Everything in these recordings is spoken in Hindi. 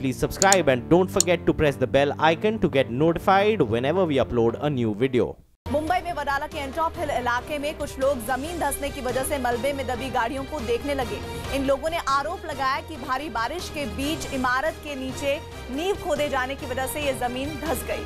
please subscribe and don't forget to press the bell icon to get notified whenever we upload a new video. Mumbai में वडाला के एंटॉप हिल इलाके में कुछ लोग जमीन धंसने की वजह से मलबे में दबी गाड़ियों को देखने लगे। इन लोगों ने आरोप लगाया कि भारी बारिश के बीच इमारत के नीचे नींव खोदे जाने की वजह से ये जमीन धंस गई,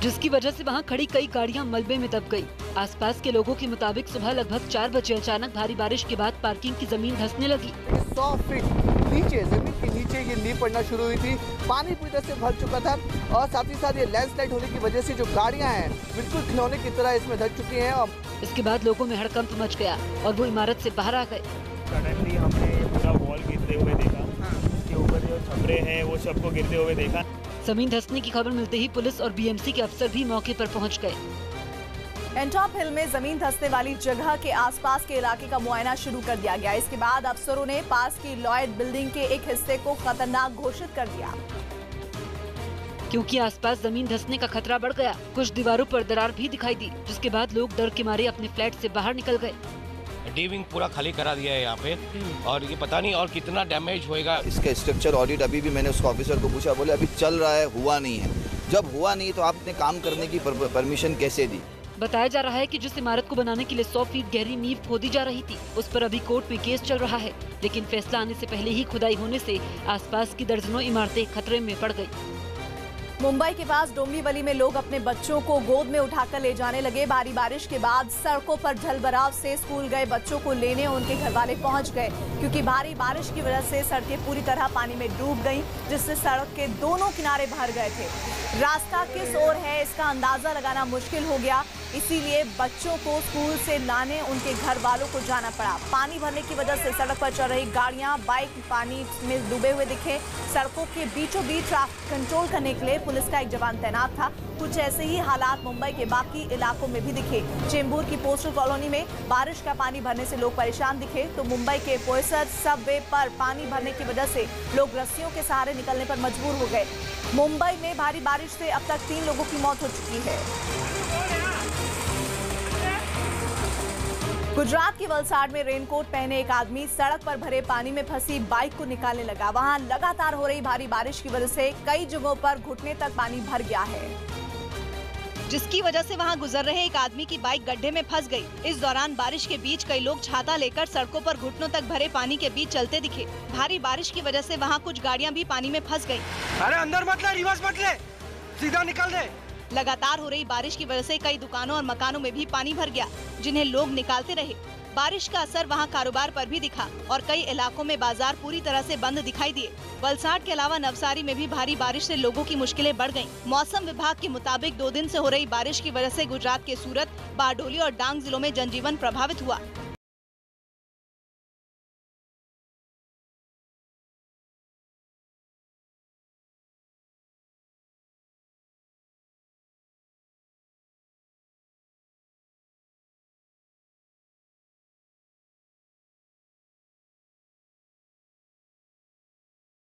जिसकी वजह से वहां खड़ी कई गाड़ियां मलबे में दब गई। आसपास के लोगों के मुताबिक सुबह लगभग 4 बजे अचानक भारी बारिश के बाद पार्किंग की जमीन धंसने लगी। 100 फीट नीचे जमीन के नीचे ये नींव पड़ना शुरू हुई थी। पानी पूरी तरह से भर चुका था और साथ ही साथ ये लैंडस्लाइड होने की वजह से जो गाड़ियां हैं बिल्कुल खिलौने की तरह इसमें धंस चुकी हैं। और इसके बाद लोगों में हड़कंप मच गया और वो इमारत से बाहर आ गए। सडनली हमने पूरा वॉल गिरते हुए देखा, उसके ऊपर जो छपरे हैं वो सबको गिरते हुए देखा। जमीन धंसने की खबर मिलते ही पुलिस और बीएमसी के अफसर भी मौके पर पहुंच गए। एंटॉप हिल में जमीन धंसने वाली जगह के आसपास के इलाके का मुआयना शुरू कर दिया गया। इसके बाद अफसरों ने पास की लॉयड बिल्डिंग के एक हिस्से को खतरनाक घोषित कर दिया, क्योंकि आसपास जमीन धंसने का खतरा बढ़ गया। कुछ दीवारों पर दरार भी दिखाई दी, जिसके बाद लोग डर के मारे अपने फ्लैट से बाहर निकल गए। डीविंग पूरा खाली करा दिया है यहाँ पे और ये पता नहीं और कितना डैमेज होएगा। इसका स्ट्रक्चर ऑडिट अभी भी मैंने उसको ऑफिसर को पूछा, बोले अभी चल रहा है, हुआ नहीं है। जब हुआ नहीं तो आपने काम करने की परमिशन कैसे दी? बताया जा रहा है कि जिस इमारत को बनाने के लिए 100 फीट गहरी नींव खोदी जा रही थी, उस पर अभी कोर्ट में केस चल रहा है, लेकिन फैसला आने से पहले ही खुदाई होने से आसपास की दर्जनों इमारतें खतरे में पड़ गई। मुंबई के पास डोंबिवली में लोग अपने बच्चों को गोद में उठाकर ले जाने लगे। भारी बारिश के बाद सड़कों पर जलभराव से स्कूल गए बच्चों को लेने उनके घर वाले पहुंच गए, क्योंकि भारी बारिश की वजह से सड़कें पूरी तरह पानी में डूब गईं, जिससे सड़क के दोनों किनारे भर गए थे। रास्ता किस ओर है इसका अंदाजा लगाना मुश्किल हो गया, इसीलिए बच्चों को स्कूल से लाने उनके घर वालों को जाना पड़ा। पानी भरने की वजह से सड़क पर चल रही गाड़ियां, बाइक पानी में डूबे हुए दिखे। सड़कों के बीचों बीच ट्रैफिक कंट्रोल करने के लिए पुलिस का एक जवान तैनात था। कुछ ऐसे ही हालात मुंबई के बाकी इलाकों में भी दिखे। चेंबूर की पोस्टल कॉलोनी में बारिश का पानी भरने से लोग परेशान दिखे, तो मुंबई के पोयसर सबवे पर पानी भरने की वजह से लोग रस्सियों के सहारे निकलने पर मजबूर हो गए। मुंबई में भारी बारिश से अब तक 3 लोगों की मौत हो चुकी है। गुजरात के वलसाड में रेनकोट पहने एक आदमी सड़क पर भरे पानी में फंसी बाइक को निकालने लगा। वहां लगातार हो रही भारी बारिश की वजह से कई जगहों पर घुटने तक पानी भर गया है, जिसकी वजह से वहां गुजर रहे एक आदमी की बाइक गड्ढे में फंस गई। इस दौरान बारिश के बीच कई लोग छाता लेकर सड़कों पर घुटनों तक भरे पानी के बीच चलते दिखे। भारी बारिश की वजह से वहां कुछ गाड़ियां भी पानी में फंस गयी। अरे अंदर मत ले, रिवर्स मत ले, सीधा निकल दे। लगातार हो रही बारिश की वजह से कई दुकानों और मकानों में भी पानी भर गया, जिन्हें लोग निकालते रहे। बारिश का असर वहां कारोबार पर भी दिखा और कई इलाकों में बाजार पूरी तरह से बंद दिखाई दिए। वलसाड के अलावा नवसारी में भी भारी बारिश से लोगों की मुश्किलें बढ़ गईं। मौसम विभाग के मुताबिक 2 दिन से हो रही बारिश की वजह से गुजरात के सूरत, बारडोली और डांग जिलों में जनजीवन प्रभावित हुआ।